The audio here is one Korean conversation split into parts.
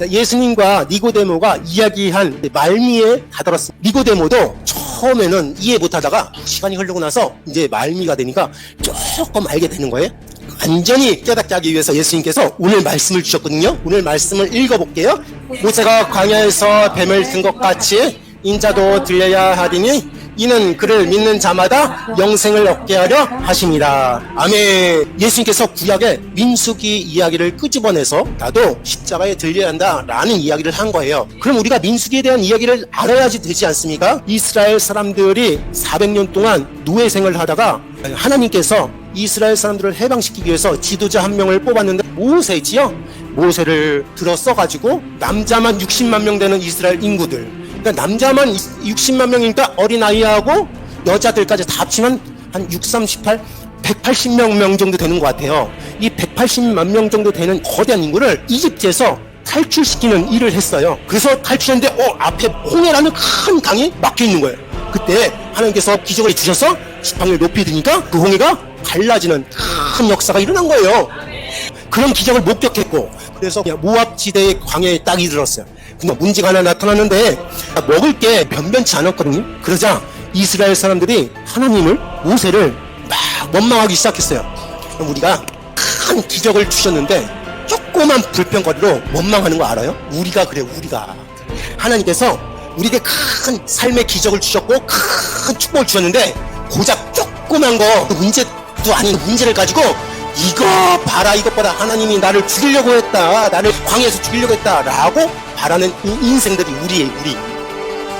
예수님과 니고데모가 이야기한 말미에 다다랐습니다. 니고데모도 처음에는 이해 못하다가 시간이 흐르고 나서 이제 말미가 되니까 조금 알게 되는 거예요. 완전히 깨닫게 하기 위해서 예수님께서 오늘 말씀을 주셨거든요. 오늘 말씀을 읽어볼게요. 모세가 광야에서 뱀을 든 것 같이 인자도 들려야 하리니 이는 그를 믿는 자마다 영생을 얻게 하려 하심이라. 아멘. 예수님께서 구약의 민수기 이야기를 끄집어내서 나도 십자가에 들려야 한다라는 이야기를 한 거예요. 그럼 우리가 민수기에 대한 이야기를 알아야지 되지 않습니까? 이스라엘 사람들이 400년 동안 노예 생활을 하다가 하나님께서 이스라엘 사람들을 해방시키기 위해서 지도자 한 명을 뽑았는데 모세지요. 모세를 들어 써가지고 남자만 60만 명 되는 이스라엘 인구들, 그러니까 남자만 60만 명이니까 어린아이하고 여자들까지 다 합치면 한 6, 3, 18, 180명 정도 되는 것 같아요. 이 180만 명 정도 되는 거대한 인구를 이집트에서 탈출시키는 일을 했어요. 그래서 탈출했는데 앞에 홍해라는 큰 강이 막혀 있는 거예요. 그때 하나님께서 기적을 주셔서 지팡이를 높이 드니까 그 홍해가 갈라지는 큰 역사가 일어난 거예요. 그런 기적을 목격했고, 그래서 모압 지대의 광야에 딱 이르렀어요. 근데 문제가 하나 나타났는데 먹을 게 변변치 않았거든요. 그러자 이스라엘 사람들이 하나님을, 모세를 막 원망하기 시작했어요. 그럼 우리가 큰 기적을 주셨는데 조그만 불평거리로 원망하는 거 알아요? 우리가 그래, 우리가. 하나님께서 우리에게 큰 삶의 기적을 주셨고 큰 축복을 주셨는데 고작 조그만 거, 문제도 아닌 문제를 가지고 이거 봐라, 이것 봐라, 하나님이 나를 죽이려고 했다, 나를 광야에서 죽이려고 했다 라고 바라는 인생들이 우리의 우리.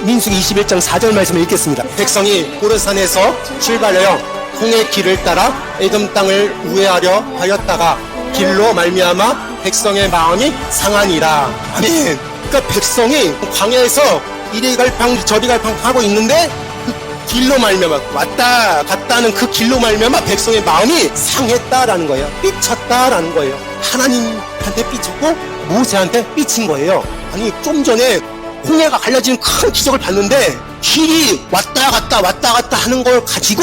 민수기 21장 4절 말씀을 읽겠습니다. 백성이 호르산에서 출발하여 홍해 길을 따라 에돔 땅을 우회하려 하였다가 길로 말미암아 백성의 마음이 상하니라. 아멘. 그러니까 백성이 광야에서 이리 갈팡 저리 갈팡 하고 있는데 그 길로 말미암아, 왔다 갔다 하는 그 길로 말미암아 백성의 마음이 상했다라는 거예요. 삐쳤다라는 거예요. 하나님한테 삐쳤고 모세한테 삐친 거예요. 아니, 좀 전에 홍해가 갈라지는 큰 기적을 봤는데 길이 왔다 갔다 하는 걸 가지고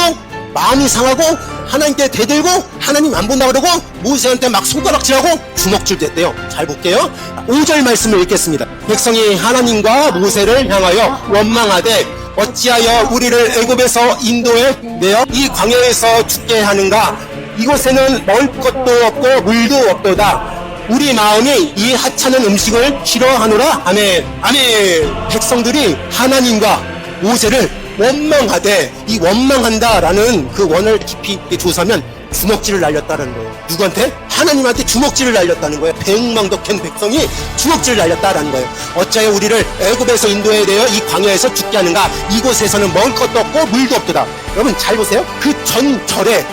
마음이 상하고 하나님께 대들고 하나님 안 본다 그러고 모세한테 막 손가락질하고 주먹질 됐대요. 잘 볼게요. 5절 말씀을 읽겠습니다. 백성이 하나님과 모세를 향하여 원망하되 어찌하여 우리를 애굽에서 인도해 내어 이 광야에서 죽게 하는가? 이곳에는 먹을 것도 없고 물도 없도다. 우리 마음이 이 하찮은 음식을 싫어하노라. 아멘. 아멘. 백성들이 하나님과 모세를 원망하되, 이 원망한다라는 그 원을 깊이 조사하면 주먹질을 날렸다는 거예요. 누구한테? 하나님한테 주먹질을 날렸다는 거예요. 백망덕한 백성이 주먹질을 날렸다라는 거예요. 어찌하여 우리를 애굽에서 인도해 내어 이 광야에서 죽게 하는가? 이곳에서는 먹을 것도 없고 물도 없도다. 여러분 잘 보세요. 그 전절에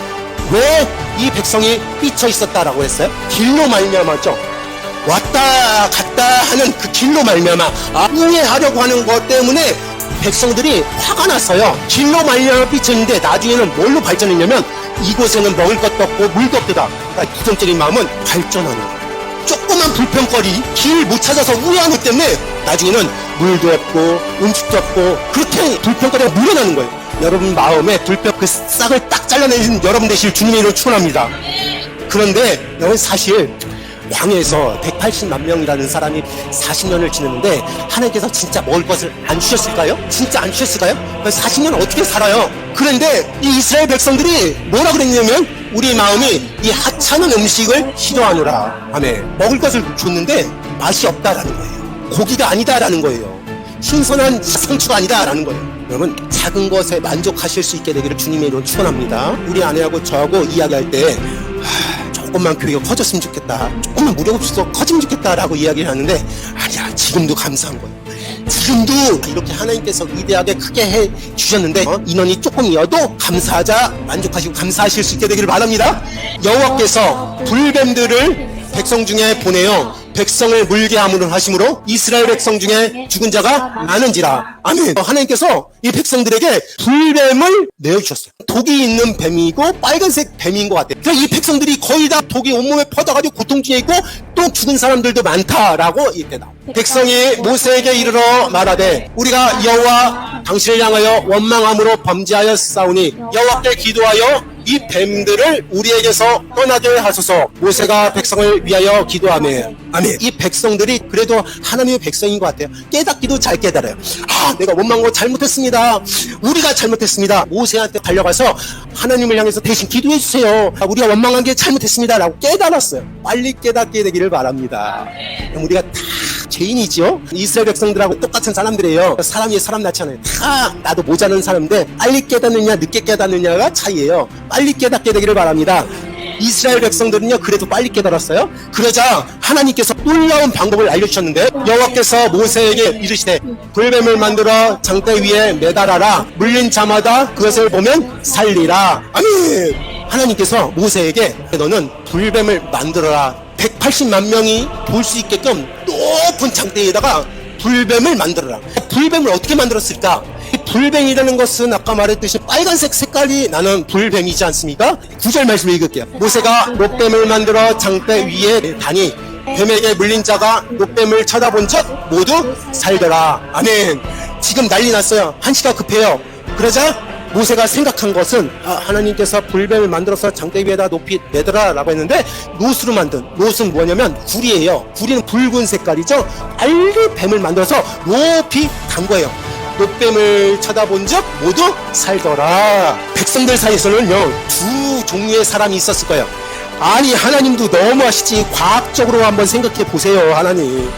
왜 이 백성이 삐쳐 있었다라고 했어요? 길로 말미암았죠. 왔다 갔다 하는 그 길로 말미암아 우회하려고 하는 것 때문에 백성들이 화가 났어요. 길로 말미암아 삐쳤는데 나중에는 뭘로 발전했냐면 이곳에는 먹을 것도 없고 물도 없다. 그러니까 부정적인 마음은 발전하는 거예요. 조그만 불평거리, 길 못 찾아서 우회하는 것 때문에 나중에는 물도 없고 음식도 없고 그렇게 불평거리가 늘어나는 거예요. 여러분 마음에 불평 그 싹을 딱 잘라내신 여러분 되실 주님의 이름으로 축원합니다. 그런데 여러분 사실 광야에서 180만 명이라는 사람이 40년을 지냈는데 하나님께서 진짜 먹을 것을 안 주셨을까요? 진짜 안 주셨을까요? 40년 어떻게 살아요? 그런데 이 이스라엘 백성들이 뭐라 그랬냐면 우리 마음이 이 하찮은 음식을 싫어하노라. 아멘. 먹을 것을 줬는데 맛이 없다라는 거예요. 고기가 아니다라는 거예요. 신선한 상추가 아니다라는 거예요. 여러분 작은 것에 만족하실 수 있게 되기를 주님의 이름으로 축원합니다. 우리 아내하고 저하고 이야기할 때 조금만 교회가 커졌으면 좋겠다, 조금만 무료 없어서 커지면 좋겠다 라고 이야기를 하는데 아니야, 지금도 감사한 거예요. 지금도 이렇게 하나님께서 위대하게 크게 해 주셨는데 인원이 조금이어도 감사하자, 만족하시고 감사하실 수 있게 되기를 바랍니다. 여호와께서 불뱀들을 백성 중에 보내어 백성을 물게 함으로 하심으로 이스라엘 백성 중에 죽은 자가 많은지라. 아멘. 하나님께서 이 백성들에게 불뱀을 내어주셨어요. 독이 있는 뱀이고 빨간색 뱀인 것 같아요. 그러니까 이 백성들이 거의 다 독이 온몸에 퍼져가지고 고통 중에 있고 또 죽은 사람들도 많다라고 이렇게 나와요. 백성이 모세에게 이르러 말하되 우리가 여호와 당신을 향하여 원망함으로 범죄하였사오니 여호와께 기도하여 이 뱀들을 우리에게서 떠나게 하소서. 모세가 백성을 위하여 기도하며 아멘. 이 백성들이 그래도 하나님의 백성인 것 같아요. 깨닫기도 잘 깨달아요. 아, 내가 원망한 거 잘못했습니다. 우리가 잘못했습니다. 모세한테 달려가서 하나님을 향해서 대신 기도해 주세요. 우리가 원망한 게 잘못했습니다 라고 깨달았어요. 빨리 깨닫게 되기를 바랍니다. 우리가 다 죄인이죠. 이스라엘 백성들하고 똑같은 사람들이에요. 사람이 사람 낳잖아요. 다 나도 모자란 사람인데 빨리 깨닫느냐 늦게 깨닫느냐가 차이예요. 빨리 깨닫게 되기를 바랍니다. 이스라엘 백성들은요 그래도 빨리 깨달았어요. 그러자 하나님께서 놀라운 방법을 알려주셨는데, 여호와께서 모세에게 이르시되 불뱀을 만들어 장대 위에 매달아라. 물린 자마다 그것을 보면 살리라. 아멘. 하나님께서 모세에게 너는 불뱀을 만들어라. 180만 명이 볼 수 있게끔 높은 장대에다가 불뱀을 만들어라. 불뱀을 어떻게 만들었을까? 이 불뱀이라는 것은 아까 말했듯이 빨간색 색깔이 나는 불뱀이지 않습니까? 9절 말씀을 읽을게요. 모세가 놋뱀을 만들어 장대 위에 다니 뱀에게 물린 자가 놋뱀을 쳐다본 적 모두 살더라. 아멘. 지금 난리 났어요. 한시가 급해요. 그러자 모세가 생각한 것은 하나님께서 불뱀을 만들어서 장대 위에다 높이 내더라 라고 했는데, 놋으로 만든, 놋은 뭐냐면 구리예요. 구리는 붉은 색깔이죠. 빨리 뱀을 만들어서 높이 단 거예요. 놋뱀을 쳐다본 적 모두 살더라. 백성들 사이에서는요 두 종류의 사람이 있었을 거예요. 아니 하나님도 너무하시지. 과학적으로 한번 생각해 보세요. 하나님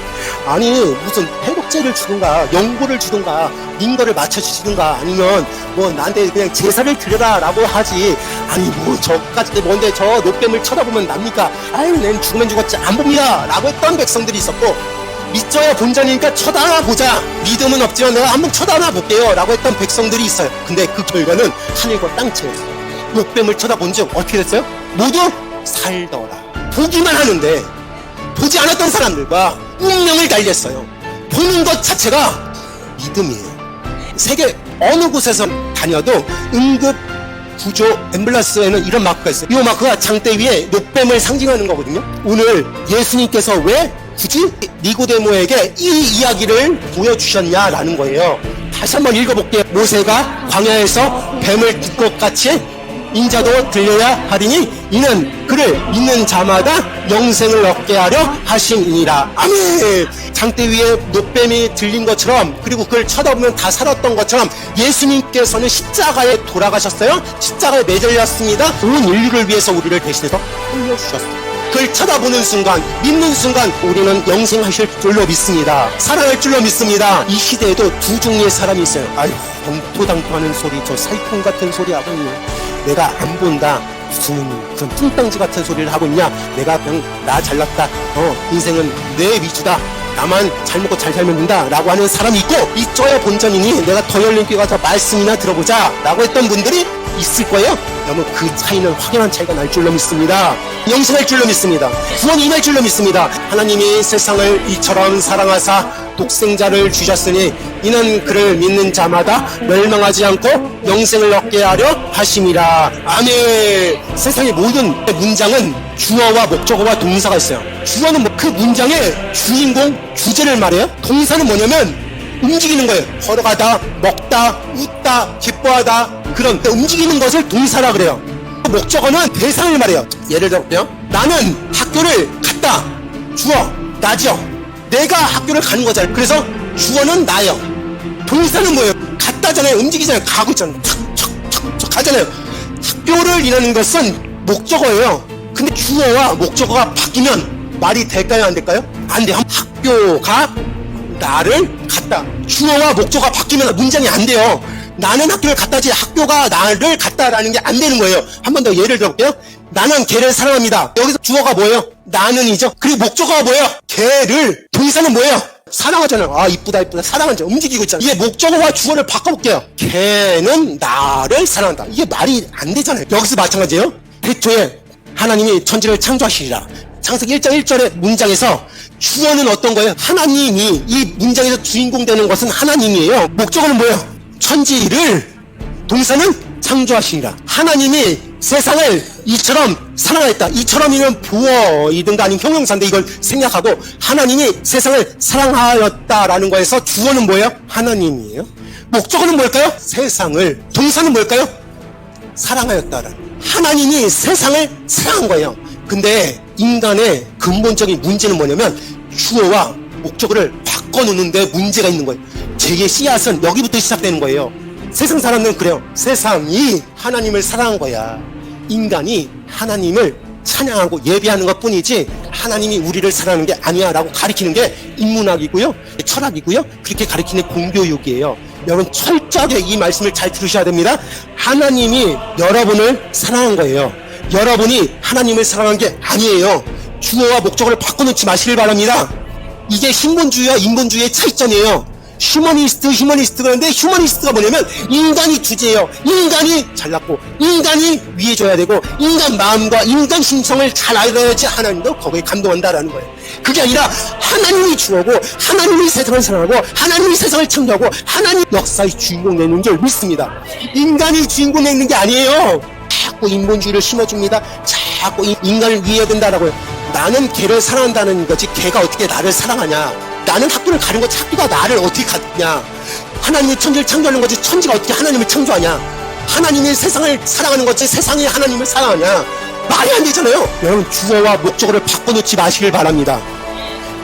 아니 무슨 회복제를 주든가 연고를 주든가 민거를 맞춰주시든가 아니면 뭐 나한테 그냥 제사를 드려라 라고 하지, 아니 뭐 저까지 뭔데 저 놋뱀을 쳐다보면 납니까? 아유 난 죽으면 죽었지 안 봅니다 라고 했던 백성들이 있었고, 믿져야 본전이니까 쳐다보자, 믿음은 없지만 내가 한번 쳐다나 볼게요 라고 했던 백성들이 있어요. 근데 그 결과는 하늘과 땅채였어요. 놋뱀을 쳐다본 즉 어떻게 됐어요? 모두 살더라. 보기만 하는데 보지 않았던 사람들과 운명을 달렸어요. 보는 것 자체가 믿음이에요. 세계 어느 곳에서 다녀도 응급 구조 앰뷸런스에는 이런 마크가 있어요. 이 마크가 장대 위에 놋뱀을 상징하는 거거든요. 오늘 예수님께서 왜 굳이 니고데모에게 이 이야기를 보여주셨냐라는 거예요. 다시 한번 읽어볼게요. 모세가 광야에서 뱀을 든 것 같이 인자도 들려야 하리니 이는 그를 믿는 자마다 영생을 얻게 하려 하심이니라. 아멘. 장대 위에 놋뱀이 들린 것처럼, 그리고 그걸 쳐다보면 다 살았던 것처럼 예수님께서는 십자가에 돌아가셨어요. 십자가에 매달렸습니다. 온 인류를 위해서 우리를 대신해서 흘려주셨어요. 그걸 쳐다보는 순간, 믿는 순간 우리는 영생하실 줄로 믿습니다. 살아날 줄로 믿습니다. 이 시대에도 두 종류의 사람이 있어요. 아유 엉토당토하는 소리, 저 사이콘 같은 소리 하고 있네. 내가 안 본다, 무슨 그런 뚱땅지 같은 소리를 하고 있냐, 내가 그냥 나 잘났다, 인생은 내 위주다, 나만 잘 먹고 잘 살면 된다 라고 하는 사람이 있고, 이쪽에 본전이니 내가 더 열린 교회 가서 말씀이나 들어보자 라고 했던 분들이 있을 거예요. 여러분 그 차이는 확연한 차이가 날 줄로 믿습니다. 영생할 줄로 믿습니다. 구원이 임할 줄로 믿습니다. 하나님이 세상을 이처럼 사랑하사 독생자를 주셨으니 이는 그를 믿는 자마다 멸망하지 않고 영생을 얻게 하려 하심이라. 아멘. 세상의 모든 문장은 주어와 목적어와 동사가 있어요. 주어는 그 문장의 주인공, 주제를 말해요. 동사는 뭐냐면 움직이는 거예요. 걸어가다, 먹다, 웃다, 기뻐하다, 그런 움직이는 것을 동사라 그래요. 목적어는 대상을 말해요. 예를 들어볼게요. 나는 학교를 갔다. 주어, 나죠. 내가 학교를 가는 거잖아요. 그래서 주어는 나요. 동사는 뭐예요? 갔다잖아요. 움직이잖아요. 가고 있잖아요. 척 가잖아요. 학교를 이라는 것은 목적어예요. 근데 주어와 목적어가 바뀌면 말이 될까요? 안 될까요? 안 돼요. 학교가 나를 갔다. 주어와 목적어가 바뀌면 문장이 안 돼요. 나는 학교를 갔다지 학교가 나를 갔다라는 게 안 되는 거예요. 한 번 더 예를 들어볼게요. 나는 개를 사랑합니다. 여기서 주어가 뭐예요? 나는이죠. 그리고 목적어가 뭐예요? 개를. 동사는 뭐예요? 사랑하잖아요. 아 이쁘다 이쁘다 사랑하죠. 움직이고 있잖아요. 이게 목적어와 주어를 바꿔볼게요. 개는 나를 사랑한다. 이게 말이 안 되잖아요. 여기서 마찬가지예요. 태초에 하나님이 천지를 창조하시리라. 창세기 1장 1절의 문장에서 주어는 어떤 거예요? 하나님이, 이 문장에서 주인공 되는 것은 하나님이에요. 목적어는 뭐예요? 천지를. 동사는 창조하시니라. 하나님이 세상을 이처럼 사랑하였다. 이처럼이면 부어이든가 아니면 형용사인데 이걸 생략하고 하나님이 세상을 사랑하였다라는 거에서 주어는 뭐예요? 하나님이에요. 목적어는 뭘까요? 세상을. 동사는 뭘까요? 사랑하였다라. 하나님이 세상을 사랑한 거예요. 근데 인간의 근본적인 문제는 뭐냐면 주어와 목적어를 바꿔놓는데 문제가 있는 거예요. 죄의 씨앗은 여기부터 시작되는 거예요. 세상 사람들은 그래요. 세상이 하나님을 사랑한 거야. 인간이 하나님을 찬양하고 예배하는 것 뿐이지 하나님이 우리를 사랑하는 게 아니야 라고 가리키는 게 인문학이고요, 철학이고요, 그렇게 가리키는 공교육이에요. 여러분 철저하게 이 말씀을 잘 들으셔야 됩니다. 하나님이 여러분을 사랑한 거예요. 여러분이 하나님을 사랑한 게 아니에요. 주어와 목적어를 바꿔놓지 마시길 바랍니다. 이게 신본주의와 인본주의의 차이점이에요. 휴머니스트 그런데 휴머니스트가 뭐냐면 인간이 주제예요. 인간이 잘났고 인간이 위해줘야 되고 인간 마음과 인간 심성을 잘 알아야지 하나님도 거기에 감동한다라는 거예요. 그게 아니라 하나님이 주어고 하나님이 세상을 사랑하고 하나님이 세상을 창조하고 하나님 역사의 주인공 내는 줄 믿습니다. 인간이 주인공 내는 게 아니에요. 자꾸 인본주의를 심어줍니다. 자꾸 인간을 위해야 된다라고요. 나는 걔를 사랑한다는 거지 걔가 어떻게 나를 사랑하냐. 나는 학교를 가는 거지 학교가 나를 어떻게 갖냐. 하나님이 천지를 창조하는 거지 천지가 어떻게 하나님을 창조하냐. 하나님이 세상을 사랑하는 거지 세상이 하나님을 사랑하냐. 말이 안 되잖아요. 여러분 주어와 목적어를 바꿔놓지 마시길 바랍니다.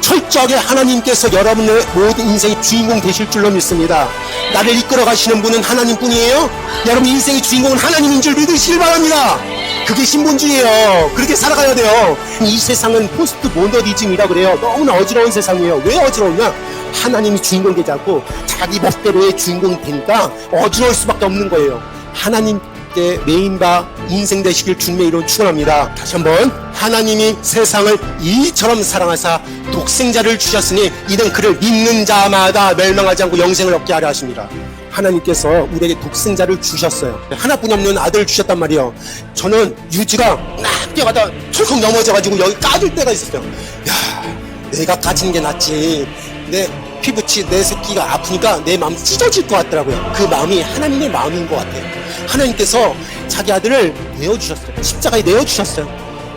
철저하게 하나님께서 여러분의 모든 인생의 주인공 되실 줄로 믿습니다. 나를 이끌어 가시는 분은 하나님뿐이에요. 여러분 인생의 주인공은 하나님인 줄 믿으시길 바랍니다. 그게 신본주의예요. 그렇게 살아가야 돼요. 이 세상은 포스트 모더니즘이라 그래요. 너무나 어지러운 세상이에요. 왜 어지러우냐? 하나님이 주인공 되지 않고 자기 멋대로의 주인공이 되니까 어지러울 수밖에 없는 거예요. 하나님께 메인바 인생 되시길 주님의 이름으로 축원합니다. 다시 한번 하나님이 세상을 이처럼 사랑하사 독생자를 주셨으니 이는 그를 믿는 자마다 멸망하지 않고 영생을 얻게 하려 하십니다. 하나님께서 우리에게 독생자를 주셨어요. 하나뿐이 없는 아들을 주셨단 말이에요. 저는 유지가 막 뛰어가다 철컥 넘어져가지고 여기 까질 때가 있었어요. 야, 내가 까지는 게 낫지. 내 피부치 내 새끼가 아프니까 내 마음 찢어질 것 같더라고요. 그 마음이 하나님의 마음인 것 같아요. 하나님께서 자기 아들을 내어주셨어요. 십자가에 내어주셨어요.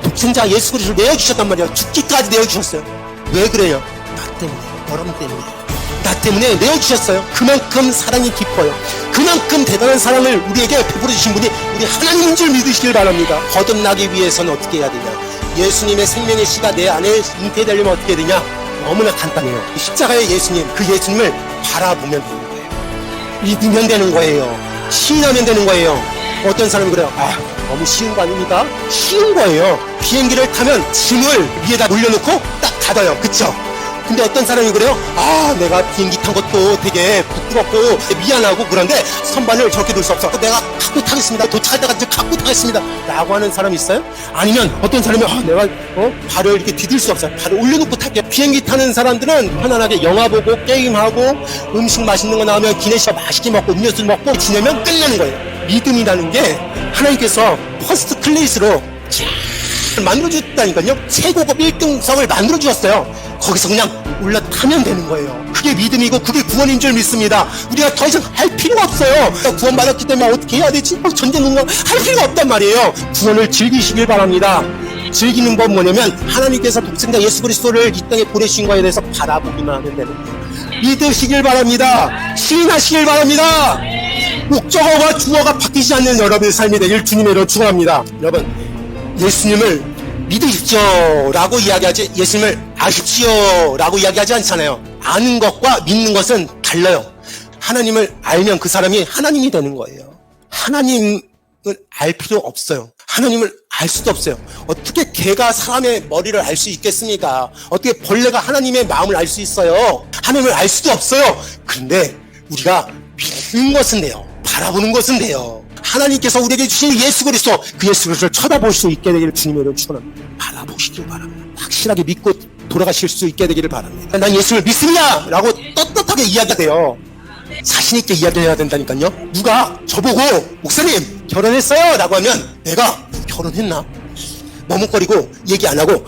독생자 예수 그리스도를 내어주셨단 말이에요. 죽기까지 내어주셨어요. 왜 그래요? 나 때문에, 여러분 때문에. 나 때문에 내어주셨어요. 그만큼 사랑이 깊어요. 그만큼 대단한 사랑을 우리에게 베풀어 주신 분이 우리 하나님인 줄 믿으시길 바랍니다. 거듭나기 위해서는 어떻게 해야 되냐? 예수님의 생명의 씨가 내 안에 잉태되려면 어떻게 되냐? 너무나 간단해요. 십자가의 예수님, 그 예수님을 바라보면 되는 거예요. 믿으면 되는 거예요. 시인하면 되는 거예요. 어떤 사람이 그래요. 아, 너무 쉬운 거 아닙니까? 쉬운 거예요. 비행기를 타면 짐을 위에다 올려놓고 딱 닫아요. 그쵸? 근데 어떤 사람이 그래요? 아, 내가 비행기 탄 것도 되게 부끄럽고 미안하고 그런데 선반을 저렇게 놓을 수 없어. 내가 갖고 타겠습니다. 도착할 때까지 갖고 타겠습니다. 라고 하는 사람이 있어요? 아니면 어떤 사람이 내가 발을 이렇게 디딜 수 없어요. 발을 올려놓고 탈게요. 비행기 타는 사람들은 편안하게 영화 보고 게임하고 음식 맛있는 거 나오면 기내식 맛있게 먹고 음료수 먹고 지내면 끝나는 거예요. 믿음이라는 게 하나님께서 퍼스트 클래스로 만들어주셨다니까요. 최고급 1등석을 만들어주셨어요. 거기서 그냥 올라타면 되는 거예요. 그게 믿음이고 그게 구원인 줄 믿습니다. 우리가 더 이상 할 필요가 없어요. 구원받았기 때문에 어떻게 해야 되지? 전쟁능력 할 필요가 없단 말이에요. 구원을 즐기시길 바랍니다. 즐기는 건 뭐냐면 하나님께서 독생자 예수 그리스도를 이 땅에 보내신 거에 대해서 바라보기만 하면 되는 거예요. 믿으시길 바랍니다. 시인하시길 바랍니다. 목적어와 주어가 바뀌지 않는 여러분의 삶이 되길 주님의 이름으로 축원합니다. 여러분 예수님을 믿으십시오 라고 이야기하지 예수님을 아십시오 라고 이야기하지 않잖아요. 아는 것과 믿는 것은 달라요. 하나님을 알면 그 사람이 하나님이 되는 거예요. 하나님을 알 필요 없어요. 하나님을 알 수도 없어요. 어떻게 개가 사람의 머리를 알 수 있겠습니까? 어떻게 벌레가 하나님의 마음을 알 수 있어요? 하나님을 알 수도 없어요. 그런데 우리가 믿는 것은 돼요. 바라보는 것은 돼요. 하나님께서 우리에게 주신 예수 그리스도, 그 예수 그리스도를 쳐다볼 수 있게 되기를 주님의 이름으로 축원합니다. 바라보시길 바랍니다. 확실하게 믿고 돌아가실 수 있게 되기를 바랍니다. 난 예수를 믿습니다 라고 떳떳하게 이야기가 돼요. 자신 있게 이야기해야 된다니까요. 누가 저보고 목사님 결혼했어요 라고 하면 내가 결혼했나? 머뭇거리고 얘기 안 하고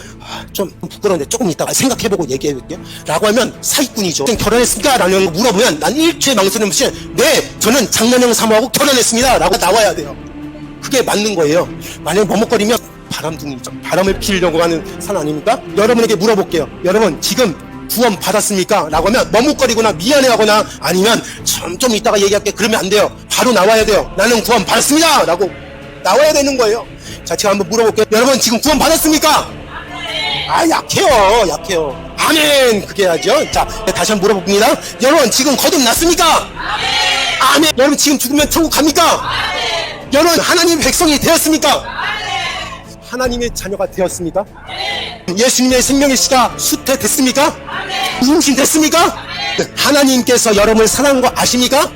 좀 부끄러운데 조금 이따가 생각해보고 얘기해볼게요 라고 하면 사기꾼이죠. 결혼했습니까? 라는 거 물어보면 난 일초에 망설임 없이 네 저는 장난형 사모하고 결혼했습니다 라고 나와야 돼요. 그게 맞는 거예요. 만약에 머뭇거리면 바람둥이죠. 바람을 피우려고 하는 산 아닙니까? 여러분에게 물어볼게요. 여러분 지금 구원 받았습니까? 라고 하면 머뭇거리거나 미안해하거나 아니면 좀 이따가 얘기할게 그러면 안 돼요. 바로 나와야 돼요. 나는 구원 받았습니다 라고 나와야 되는 거예요. 자, 제가 한번 물어볼게요. 여러분 지금 구원 받았습니까? 아, 약해요. 아멘. 그게 해야죠. 자, 다시 한번 물어봅니다. 여러분 지금 거듭났습니까? 아멘. 여러분 지금 죽으면 천국 갑니까? 여러분 하나님의 백성이 되었습니까? 하나님의 자녀가 되었습니까? 예수님의 생명의 씨가 수태됐습니까? 임신됐습니까? 하나님께서 여러분을 사랑한 거 아십니까?